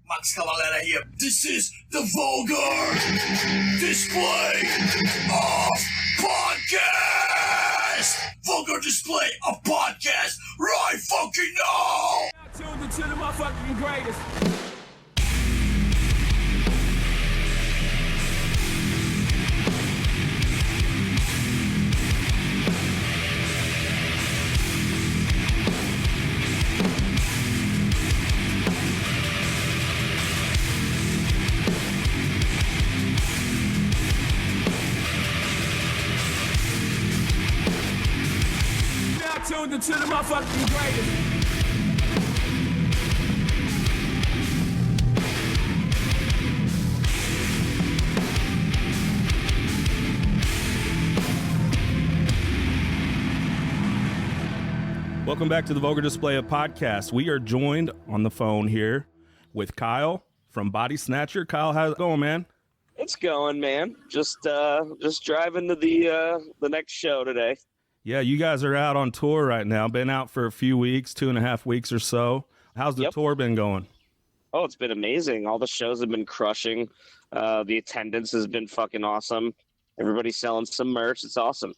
Max Cavalera here. This is the Vulgar Display of Podcast. Vulgar Display of Podcast right fucking now. Tuned into the motherfucking greatest. Tuned into the motherfucking greatest. Welcome back to the Vulgar Display of Podcast. We are joined on the phone here with Kyle from Bodysnatcher. Kyle, how's it going, man? It's going, man. Just driving to the next show today. Yeah, you guys are out on tour right now. Been out for a few weeks, 2.5 weeks or so. How's the tour been going? Oh, it's been amazing. All the shows have been crushing. The attendance has been fucking awesome. Everybody's selling some merch. It's awesome.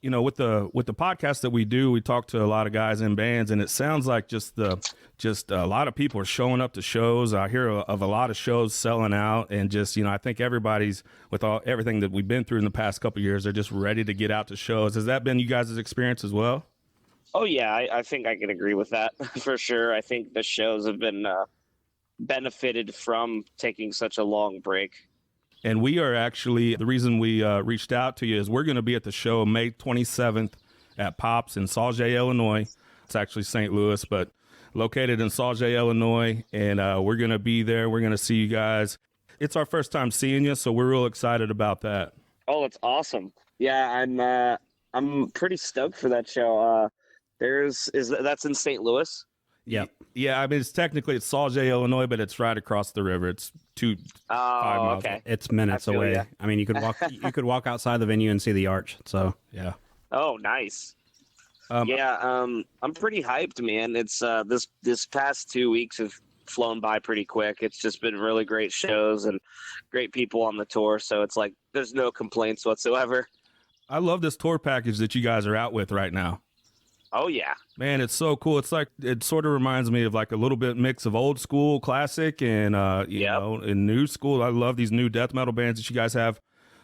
You know, with the podcast that we do, we talk to a lot of guys in bands, and it sounds like just a lot of people are showing up to shows. I hear of a lot of shows selling out, and just, you know, I think everybody's, with everything that we've been through in the past couple of years, they're just ready to get out to shows. Has that been you guys' experience as well? Oh yeah, I think I can agree with that for sure. I think the shows have been benefited from taking such a long break. And we are actually, the reason we reached out to you is we're going to be at the show May 27th at Pops in Sauget, Illinois. It's actually St. Louis, but located in Sauget, Illinois. And we're going to be there. We're going to see you guys. It's our first time seeing you, so we're real excited about that. Oh, it's awesome. Yeah, I'm pretty stoked for that show. That's in St. Louis? Yep. Yeah, I mean, it's Sauget, Illinois, but it's right across the river. It's 5 miles. Okay. It's minutes away. Ya. I mean, you could walk outside the venue and see the arch. So yeah. Oh, nice. I'm pretty hyped, man. It's this past 2 weeks have flown by pretty quick. It's just been really great shows and great people on the tour. So it's like there's no complaints whatsoever. I love this tour package that you guys are out with right now. Oh yeah, man, it's so cool. It's like, it sort of reminds me of like a little bit mix of old school classic and you know, and new school. I love these new death metal bands that you guys have.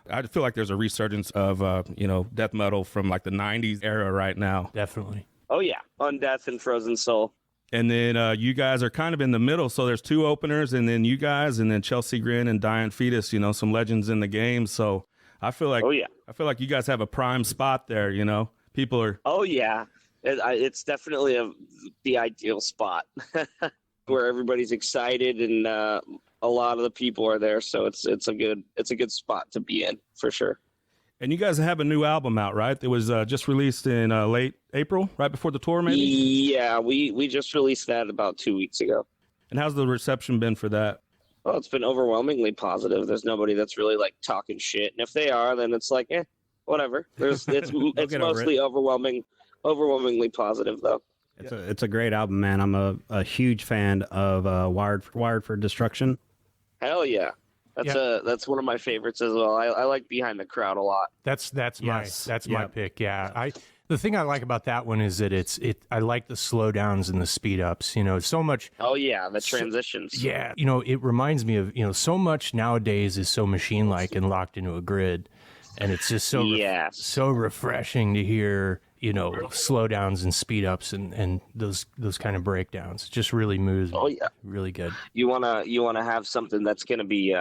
I feel like there's a resurgence of you know, death metal from like the 90s era right now. Definitely. Oh yeah, Undeath and Frozen Soul. And then you guys are kind of in the middle, so there's two openers, and then you guys, and then Chelsea Grin and Dying Fetus. You know, some legends in the game. So I feel like you guys have a prime spot there. You know, people are. Oh yeah. It's definitely the ideal spot where everybody's excited and a lot of the people are there. So it's a good spot to be in for sure. And you guys have a new album out, right? It was just released in late April, right before the tour, maybe? Yeah, we just released that about 2 weeks ago. And how's the reception been for that? Well, it's been overwhelmingly positive. There's nobody that's really like talking shit. And if they are, then it's like, whatever. It's mostly overwhelmingly positive though. It's a great album, man. I'm a huge fan of Wired for Destruction. Hell yeah. That's one of my favorites as well. I like Behind the Crowd a lot. That's my pick. Yeah. The thing I like about that one is that I like the slowdowns and the speed ups, you know, so much. Oh yeah. The transitions. Yeah. You know, it reminds me of, you know, so much nowadays is so machine like and locked into a grid. And it's just so refreshing to hear, you know, slowdowns and speed ups and those kind of breakdowns. It just really moves me. Oh yeah, really good. You wanna have something that's gonna be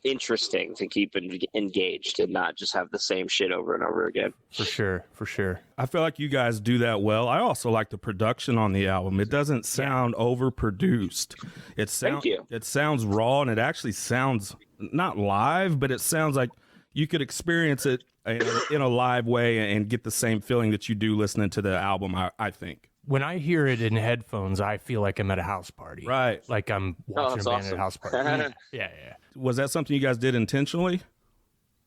interesting to keep engaged and not just have the same shit over and over again. For sure. I feel like you guys do that well. I also like the production on the album. It doesn't sound overproduced. Thank you. It sounds raw, and it actually sounds not live, but it sounds like you could experience it in a live way and get the same feeling that you do listening to the album, I think. When I hear it in headphones, I feel like I'm at a house party. Right. Like I'm watching a band at a house party. Yeah. Was that something you guys did intentionally?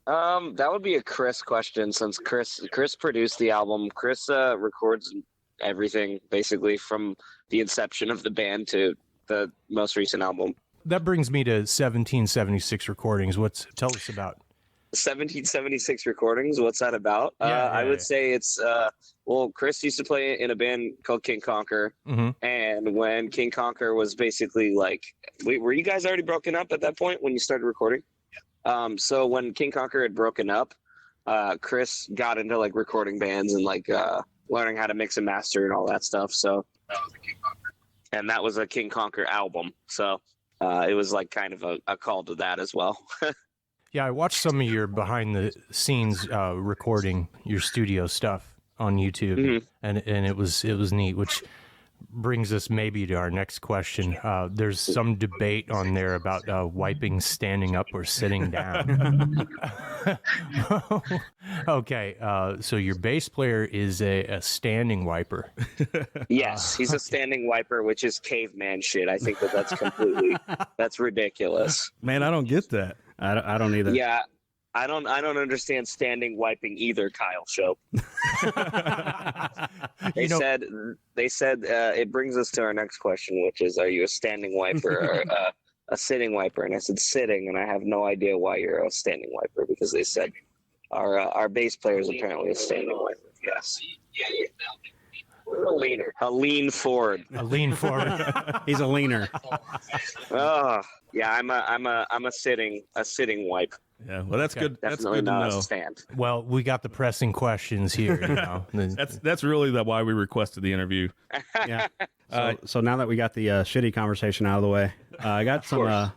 That would be a Chris question, since Chris produced the album. Chris records everything, basically, from the inception of the band to the most recent album. That brings me to 1776 recordings. Tell us about 1776 recordings. What's that about? I would say it's well, Chris used to play in a band called King Conquer, and when King Conquer was basically like, were you guys already broken up at that point when you started recording? So when King Conquer had broken up, Chris got into like recording bands and like learning how to mix and master and all that stuff. So that was a King Conquer album. So it was like kind of a call to that as well. Yeah, I watched some of your behind the scenes recording your studio stuff on YouTube, and it was neat, which brings us maybe to our next question. There's some debate on there about wiping standing up or sitting down. Okay, so your bass player is a standing wiper. Yes, he's a standing wiper, which is caveman shit. I think that's completely that's ridiculous. Man, I don't get that. I don't either. Yeah, I don't understand standing wiping either, Kyle Shope. They said it brings us to our next question, which is, are you a standing wiper or a sitting wiper? And I said sitting, and I have no idea why you're a standing wiper, because they said our bass player is apparently a standing wiper. Yes. A lean forward. He's a leaner. Oh, yeah, I'm a sitting wipe. Yeah, well, that's good. That's Definitely good to not know. a stand. Well, we got the pressing questions here. You know, That's really why we requested the interview. Yeah. So now that we got the shitty conversation out of the way, I got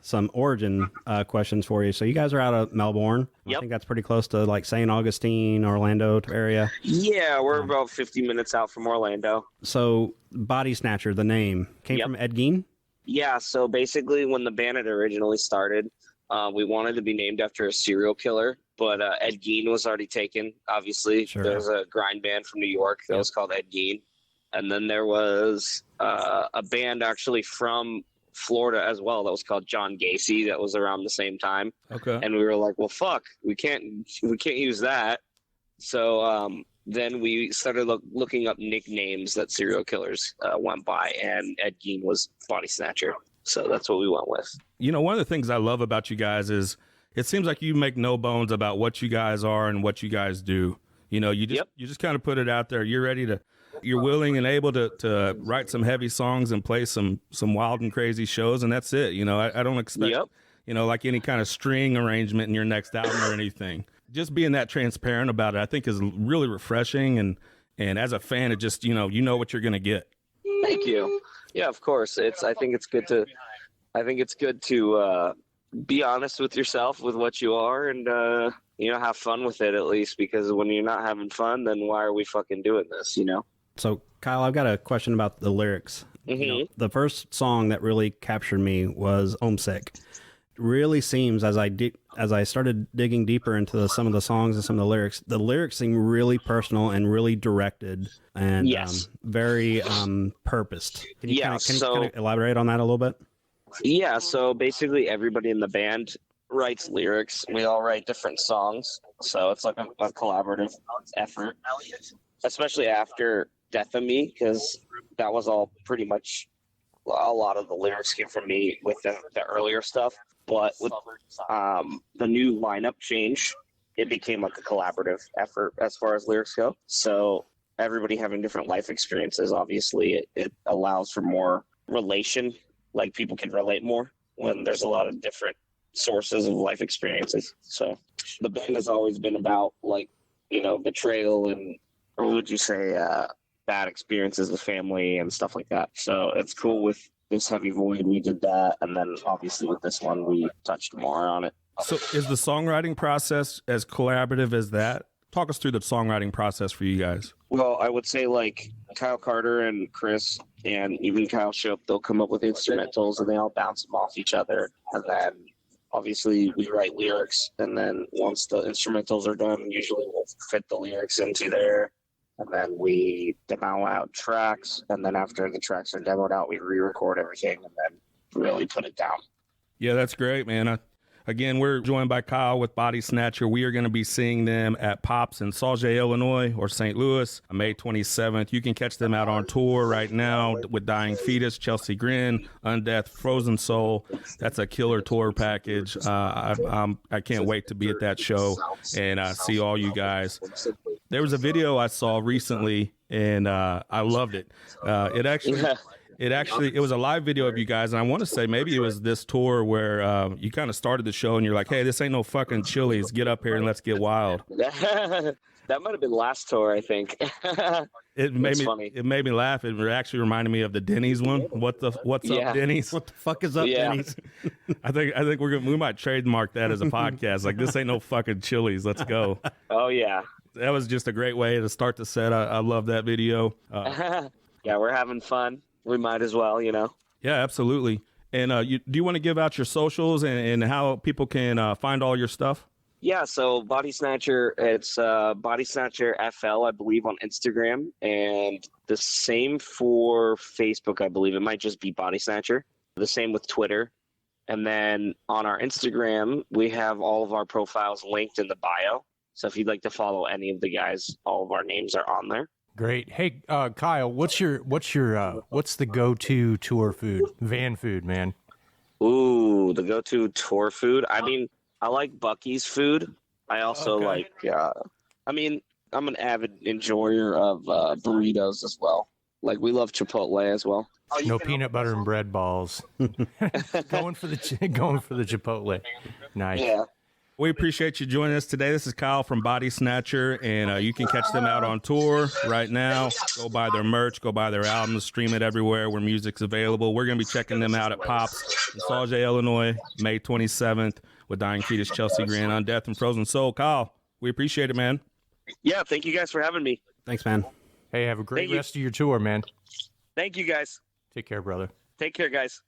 some origin questions for you. So you guys are out of Melbourne. Yep. I think that's pretty close to like St. Augustine, Orlando area. Yeah, we're about 50 minutes out from Orlando. So Bodysnatcher, the name, came from Ed Gein? Yeah, so basically when the band had originally started, we wanted to be named after a serial killer, but Ed Gein was already taken, obviously. Sure. There was a grind band from New York that was called Ed Gein. And then there was a band actually from Florida as well that was called John Gacy that was around the same time. Okay. And we were like, well, fuck, we can't use that. So then we started looking up nicknames that serial killers went by, and Ed Gein was Bodysnatcher. So that's what we went with. You know, one of the things I love about you guys is it seems like you make no bones about what you guys are and what you guys do. You know, you just kind of put it out there. You're willing and able to write some heavy songs and play some wild and crazy shows, and that's it. You know, I don't expect, like any kind of string arrangement in your next album or anything. Just being that transparent about it, I think, is really refreshing. And as a fan, it just, you know what you're going to get. Thank you. Yeah, of course. I think it's good to be honest with yourself with what you are, and have fun with it, at least, because when you're not having fun, then why are we fucking doing this, you know? So Kyle, I've got a question about the lyrics. Mm-hmm. You know, the first song that really captured me was Homesick. It really seems, as I started digging deeper into some of the songs and some of the lyrics seem really personal and really directed and very purposed. Can you kind of elaborate on that a little bit? Yeah, so basically everybody in the band writes lyrics. We all write different songs, so it's like a collaborative effort, especially after Death of Me, because that was all pretty much, a lot of the lyrics came from me with the earlier stuff. But with the new lineup change, it became like a collaborative effort as far as lyrics go. So everybody having different life experiences, obviously, it allows for more relation. Like, people can relate more when there's a lot of different sources of life experiences. So the band has always been about, like, betrayal and, or what would you say, bad experiences with family and stuff like that. So it's cool with this Heavy Void, we did that, and then obviously with this one we touched more on it. So is the songwriting process as collaborative as that? Talk us through the songwriting process for you guys. Well, I would say like Kyle Carter and Chris and even Kyle Shope, they'll come up with instrumentals and they all bounce them off each other. And then obviously we write lyrics, and then once the instrumentals are done, usually we'll fit the lyrics into there. And then we demo out tracks, and then after the tracks are demoed out, we re-record everything and then really put it down. Yeah, that's great, man. Again, we're joined by Kyle with Bodysnatcher. We are going to be seeing them at Pops in Sauget, Illinois, or St. Louis, on May 27th. You can catch them out on tour right now with Dying Fetus, Chelsea Grin, Undeath, Frozen Soul. That's a killer tour package. I can't wait to be at that show and see all you guys. There was a video I saw recently, and I loved it. It was a live video of you guys, and I want to say maybe it was this tour where you kind of started the show, and you're like, hey, this ain't no fucking Chili's. Get up here and let's get wild. That might have been last tour, I think. It made me laugh. It actually reminded me of the Denny's one. What's up, Denny's? What the fuck is up, Denny's? I think we might trademark that as a podcast. Like, this ain't no fucking Chili's. Let's go. Oh yeah. That was just a great way to start the set. I love that video. Yeah, we're having fun. We might as well, you know. Yeah, absolutely. And do you want to give out your socials and how people can find all your stuff? Yeah, so Bodysnatcher, it's Bodysnatcher FL, I believe, on Instagram, and the same for Facebook, I believe. It might just be Bodysnatcher. The same with Twitter. And then on our Instagram, we have all of our profiles linked in the bio. So if you'd like to follow any of the guys, all of our names are on there. Great. Hey, Kyle, what's the go-to tour food, van food, man? Ooh, the go-to tour food. I mean, I like Buc-ee's food. I also like, I'm an avid enjoyer of burritos as well. Like, we love Chipotle as well. No peanut butter and bread balls. going for the Chipotle. Nice. Yeah. We appreciate you joining us today. This is Kyle from Bodysnatcher, and you can catch them out on tour right now. Go buy their merch, go buy their albums, stream it everywhere where music's available. We're going to be checking them out at Pops in Sauget, Illinois, May 27th with Dying Fetus, Chelsea Grin, Undeath, and Frozen Soul. Kyle, we appreciate it, man. Yeah, thank you guys for having me. Thanks, man. Hey, have a great rest of your tour, man. Thank you, guys. Take care, brother. Take care, guys.